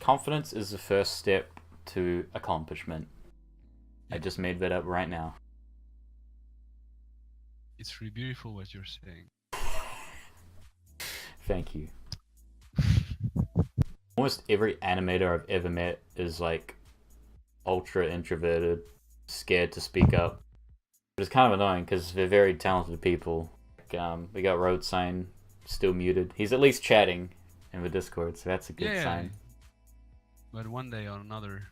confidence is the first step to accomplishment. I just made that up right now. It's really beautiful what you're saying. Thank you. Almost every animator I've ever met is like ultra introverted, scared to speak up. But it's kind of annoying because they're very talented people. We got Road Sign still muted. He's at least chatting in the Discord, so that's a good sign. But one day or another,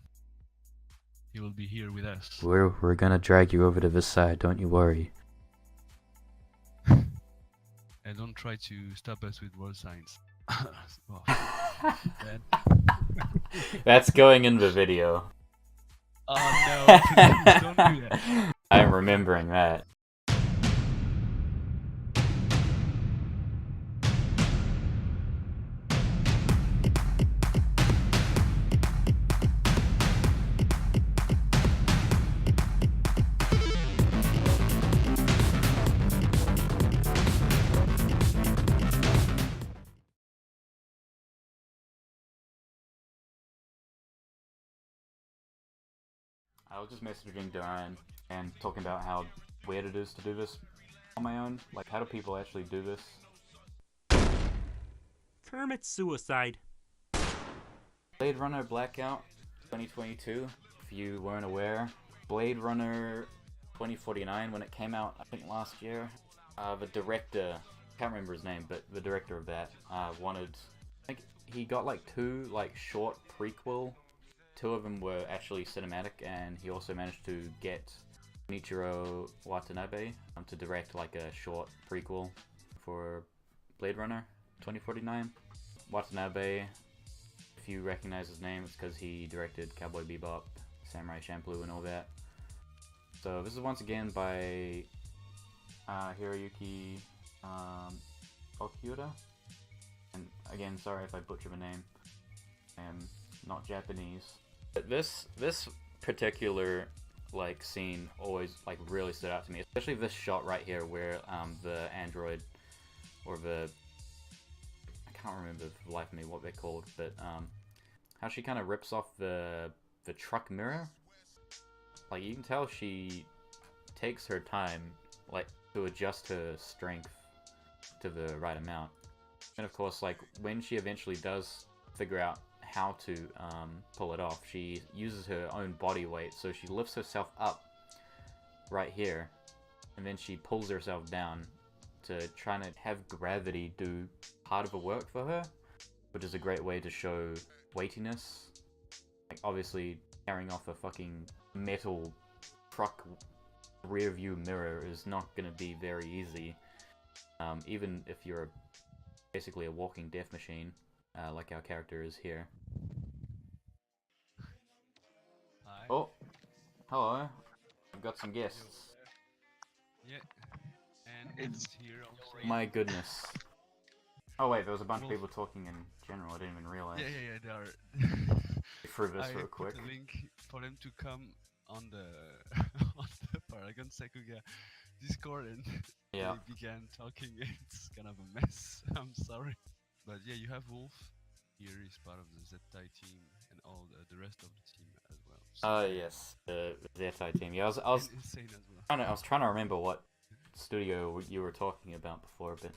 he will be here with us. We're gonna drag you over to this side, don't you worry. And don't try to stop us with road signs. That's going in the video. Oh no, please don't do that. I'm remembering that. I was just messaging Duran and talking about how weird it is to do this on my own. Like, how do people actually do this? Kermit's suicide. Blade Runner Blackout 2022, if you weren't aware. Blade Runner 2049, when it came out, I think last year. The director, can't remember his name, but the director of that wanted, I think he got like 2 like short prequel. 2 of them were actually cinematic, and he also managed to get Nichiro Watanabe to direct like a short prequel for Blade Runner 2049. Watanabe, if you recognize his name, it's because he directed Cowboy Bebop, Samurai Champloo, and all that. So this is once again by Hiroyuki Okiura. And again, sorry if I butcher the name. I am not Japanese. But this particular like scene always like really stood out to me, especially this shot right here where the android, or the, I can't remember for the life of me what they're called, but how she kind of rips off the truck mirror. Like, you can tell she takes her time like to adjust her strength to the right amount. And of course, like when she eventually does figure out how to pull it off, she uses her own body weight, so she lifts herself up right here, and then she pulls herself down to try to have gravity do part of the work for her, which is a great way to show weightiness. Like, obviously, carrying off a fucking metal truck rear view mirror is not going to be very easy, even if you're basically a walking death machine. Like our character is here. Hi. Oh, hello. I've got some guests. Yeah, and it's here also. My goodness. Oh wait, there was a bunch of people talking in general. I didn't even realize. Yeah, they are. Through this I real quick. put a link for them to come on the on the Paragon Sakuga Discord, and yeah, they began talking. It's kind of a mess. I'm sorry. But yeah, you have Wolf. Here is part of the Zetai team and all the rest of the team as well. So yes, the Zetai team. Yeah, I was insane as well. I was trying to remember what studio you were talking about before, but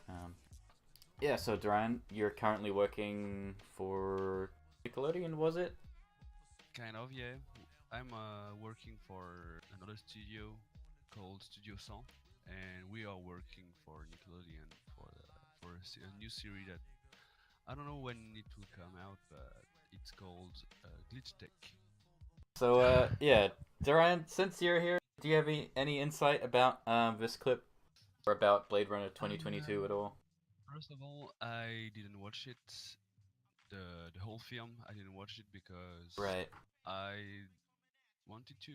yeah. So Duran, you're currently working for Nickelodeon, was it? Kind of, yeah. I'm working for another studio called Studio 100, and we are working for Nickelodeon for a new series that I don't know when it will come out, but it's called Glitch Tech. So yeah, Duran, since you're here, do you have any insight about this clip or about Blade Runner 2022 at all? First of all, I didn't watch it. The whole film, I didn't watch it because I wanted to,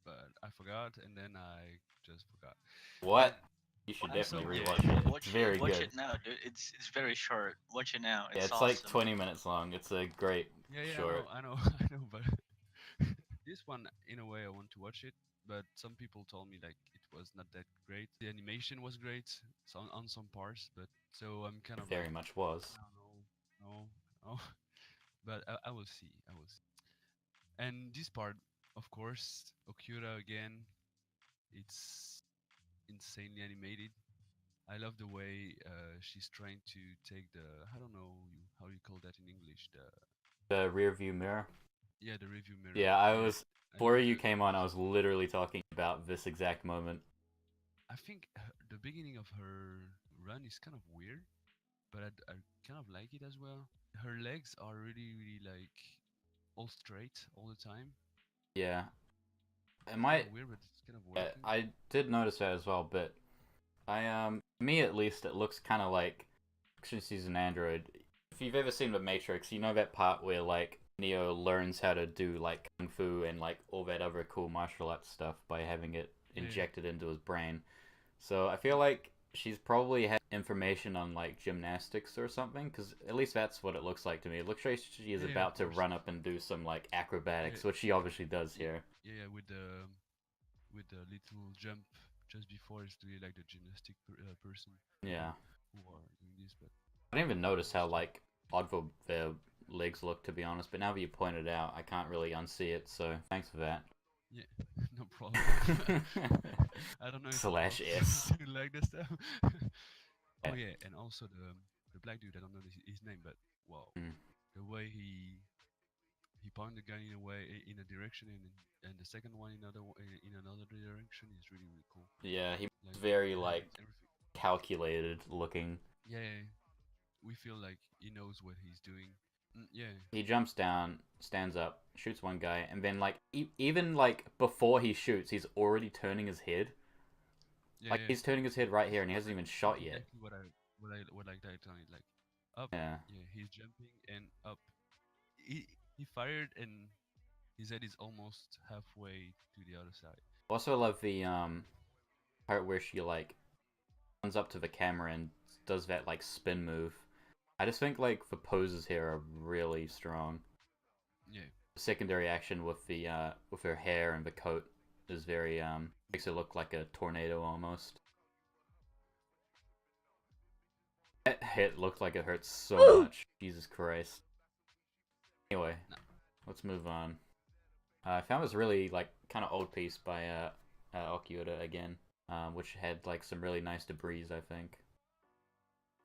but I forgot, and then I just forgot. What? You should definitely rewatch it. It's very good. Watch it now, dude. It's very short. Watch it now. It's awesome. like 20 minutes long. It's a great short. I know, but this one, in a way, I want to watch it. But some people told me like it was not that great. The animation was great, on some parts, but so I'm kind of very much was. No. but I will see. I will see. And this part, of course, Okiura again. It's insanely animated. I love the way she's trying to take the I don't know how you call that in English. The rear view mirror. Yeah, the review mirror. Yeah, I Yeah, was I before love you the. came on. I was literally talking about this exact moment. I think the beginning of her run is kind of weird, but I kind of like it as well. Her legs are really like all straight all the time. Yeah, it It's kind might. of weird, but it's kind of working. I did notice that as well, but me at least, it looks kind of like she's an android. If you've ever seen The Matrix, you know that part where like Neo learns how to do like kung fu and like all that other cool martial arts stuff by having it Yeah, injected into his brain. So I feel like she's probably had information on like gymnastics or something, because at least that's what it looks like to me. It looks like she is yeah, of about to course. run up and do some like Yeah, acrobatics, which she obviously does yeah, here. yeah, with the little jump just before it's really like the gymnastic person Yeah. who are doing this, but I didn't even notice how it's just like odd for their legs look, to be honest. But now that you pointed out, I can't really unsee it. So thanks for that. yeah, no problem. I don't know if I'm Slash allowed S. to like that stuff. Oh Yeah. yeah, and also the black dude. I don't know his name, but wow, Mm. the way he pointed the gun in a way in a direction and the second one in another direction is really cool. Yeah, he was Like very the like habits, everything. calculated looking. Yeah, yeah, we feel like he knows what he's doing. Yeah, He jumps down, stands up, shoots one guy, and then like even like before he shoots, he's already turning his head. yeah, Like yeah. he's turning his head right here, and he That's hasn't even shot yet. exactly what like that on it like up. Yeah. Yeah, he's jumping and up. He fired and his head is almost halfway to the other side. Also love the part where she like runs up to the camera and does that like spin move. I just think like the poses here are really strong. Yeah, The secondary action with her hair and the coat is very makes it look like a tornado almost. That hit looked like it hurt so much. Jesus Christ. Anyway, no. let's move on. I found this really like kind of old piece by Okiura again, which had like some really nice debris, I think.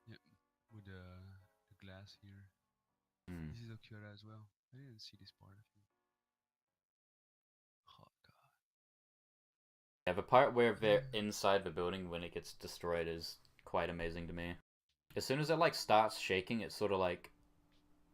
Yeah, with the glass here. Mm. This is Okiura as well. I didn't see this part of it. Oh god. Yeah, the part where they're inside the building when it gets destroyed is quite amazing to me. As soon as it like starts shaking, it's sort of like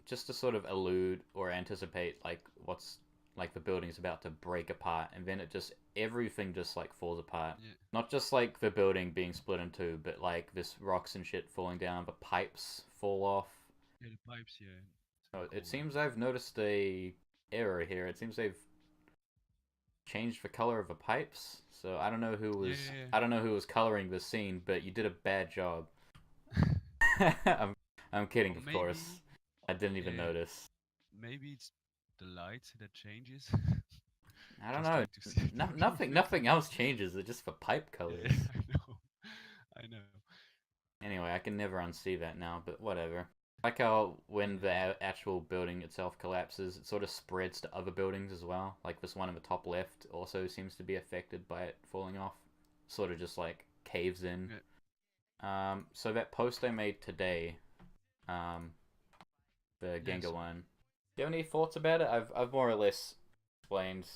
just to sort of elude or anticipate like what's like the building's about to break apart, and then it just everything just like falls apart. Yeah, Not just like the building being split in two, but like this rocks and shit falling down, the pipes fall off. yeah, the pipes. Yeah, it's Oh, kind of it cool. seems I've noticed a error here. It seems they've changed the color of the pipes. So I don't know who Yeah, was yeah, I don't know who was coloring this scene, but you did a bad job. yeah. I'm kidding, Or of maybe, course. I didn't even yeah, notice. maybe it's the light that changes. I don't Just know. trying to see the Nothing else changes. It's just for pipe colors. Yeah, I know. I know. Anyway, I can never unsee that now, but whatever. Like how when the actual building itself collapses, it sort of spreads to other buildings as well. Like this one in the top left also seems to be affected by it falling off. Sort of just like caves in. Yeah. So that post I made today, the Yeah, Genga so one. Do you have any thoughts about it? I've more or less explained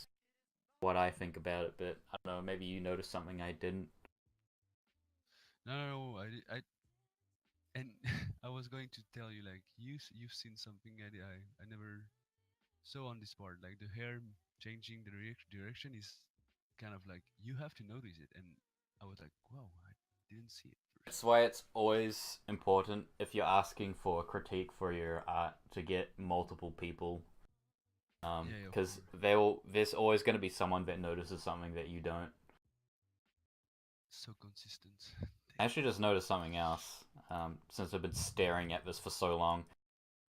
what I think about it, but I don't know, maybe you noticed something I didn't. no, and I was going to tell you like you've seen something I never saw on this part. Like the hair changing the direction is kind of like you have to notice it, and I was like, wow, I didn't see it first. That's why it's always important if you're asking for a critique for your art to get multiple people. Yeah, of Because course. there's always going to be someone that notices something that you don't. So consistent. I actually just noticed something else. Since I've been staring at this for so long,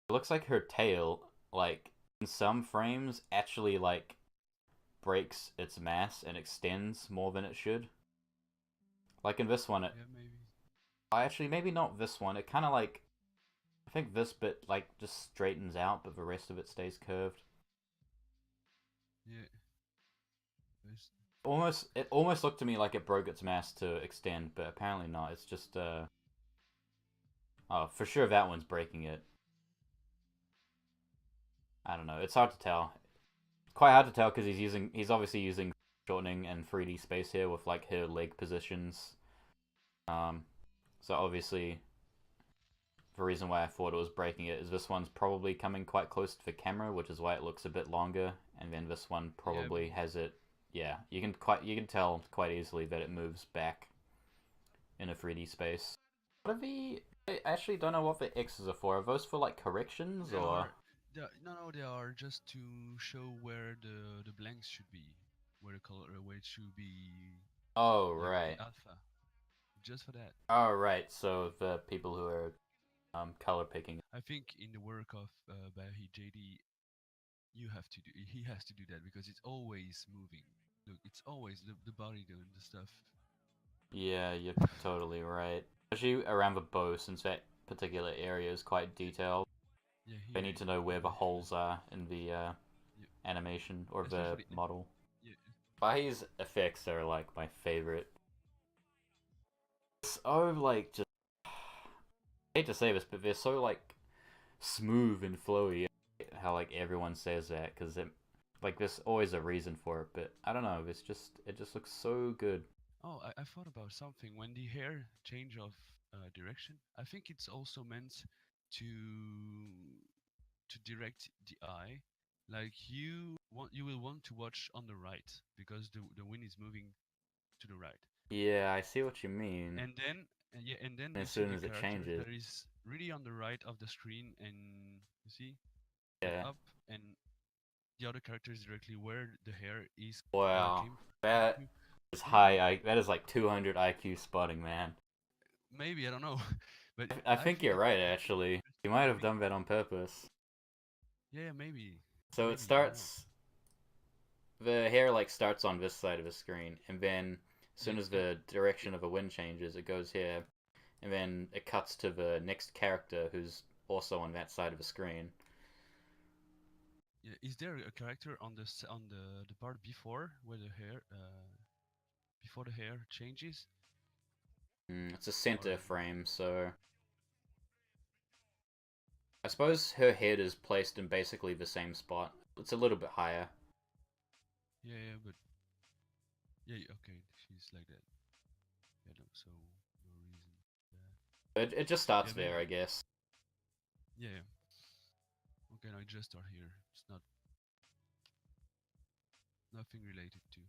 it looks like her tail, like in some frames, actually like breaks its mass and extends more than it should. Like in this one, Yeah, maybe. actually maybe not this one. It kind of like think this bit like just straightens out, but the rest of it stays curved. Yeah. There's- It almost looked to me like it broke its mass to extend, but apparently not. It's just oh, for sure that one's breaking it. I don't know. It's hard to tell. Quite hard to tell because he's obviously using shortening and 3D space here with like her leg positions. So obviously the reason why I thought it was breaking it is this one's probably coming quite close to the camera, which is why it looks a bit longer, and then this one probably has it. Yeah, you can tell quite easily that it moves back in a 3D space. What are the? I actually don't know what the X's are for. Are those for like corrections They or? are, no, they are just to show where the blanks should be, where the color, where it should be, Oh like right. the alpha, just for that. Oh right. So the people who are color picking. I think in the work of Bahi JD, he has to do that because it's always moving. Look, it's always the body doing the stuff. Yeah, you're totally right. Especially around the bow, since that particular area is quite detailed. Yeah, They here, need to know where the holes are in the yeah, animation or the especially model. yeah, Bahi's effects are like my favorite. So like just I hate to say this, but they're so like smooth and flowy. How like everyone says that because like there's always a reason for it, but I don't know. It just looks so good. Oh, I thought about something. When the hair change of direction, I think it's also meant to direct the eye. Like you will want to watch on the right because the wind is moving to the right. Yeah, I see what you mean. And then yeah, and then you As see soon the as it character changes, that is really on the right of the screen, and you see, look yeah. up, and the other character is directly where the hair is Wow, came that to. is Yeah, that is like 200 IQ spotting, man. maybe I don't know, but I I think think you're it's right, really actually. You interesting. might I have think done that on purpose. yeah, maybe, So it maybe I don't know. starts, the hair like starts on this side of the screen, and then as Yeah, soon as and the direction of the wind changes, it goes here, and then it cuts to the next character who's also on that side of the screen. yeah, is there a character on on the part before where the hair before the hair changes? It's a Or center frame, so I suppose her head is placed in basically the same spot. It's a little bit higher. yeah, yeah, but yeah, okay, she's like that. Yeah, no, so no reason. It just starts Yeah, there, maybe. I guess. Yeah, yeah. Okay, now I just start here. It's not nothing related to.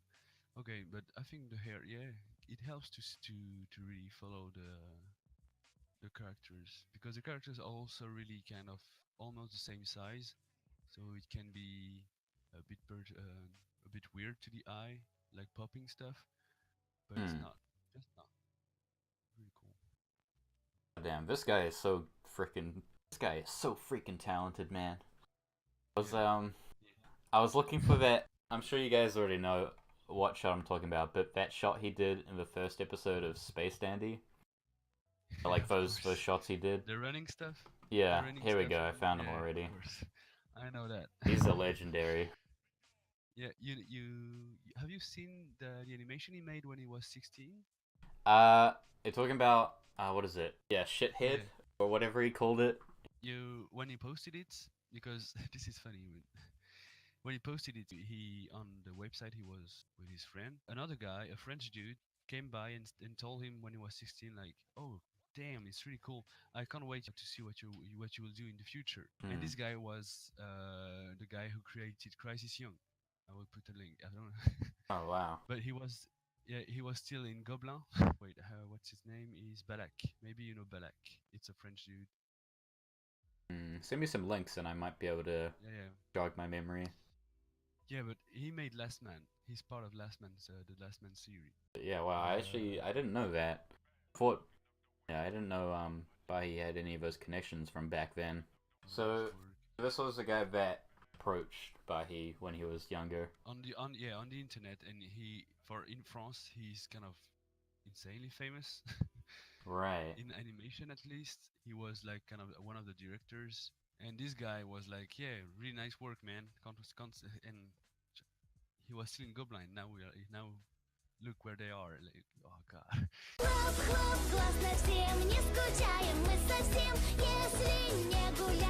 Okay, but I think the hair, yeah, it helps to really follow the characters because the characters are also really kind of almost the same size, so it can be a bit weird to the eye, like popping stuff, but it's Hmm. not. Just not really cool. Damn, this guy is so freaking talented, man. I was Yeah. I was looking for that. I'm sure you guys already know what shot I'm talking about, but that shot he did in the first episode of Space Dandy, like Of those course. shots he did. The running stuff. The Yeah, running here we stuff. go. I found him Yeah, already. of course. I know that. He's a legendary. Yeah, have you seen the animation he made when he was 16? Uh, you're talking about what is it? Yeah, shithead Yeah, or whatever he called it. you when he posted it because this is funny. When he posted it, he on the website he was with his friend. Another guy, a French dude, came by and told him when he was 16, like, "Oh, damn, it's really cool. I can't wait to see what you will do in the future." And Hmm. this guy was the guy who created Crisis Young. I will put a link. I don't know, Oh wow. but he was still in Gobelin. Wait, what's his name? Is Balak. Maybe you know Balak. It's a French dude. Send me some links and I might be able to Yeah, yeah. jog my memory. Yeah, but he made Last Man. He's part of Last Man's the Last Man series. But yeah, wow. I didn't know that. Thought yeah, I didn't know Bahi had any of those connections from back then. Nice So work. this was the guy that approached Bahi when he was younger. On the internet, and he for in France he's kind of insanely famous. Right. In animation, at least, he was like kind of one of the directors. And this guy was like, "Yeah, really nice work, man." And he was still in Goblind. Now look where they are. Like, oh god. Хлоп, хлоп, классно всем, не скучаем мы совсем, если не гуляем.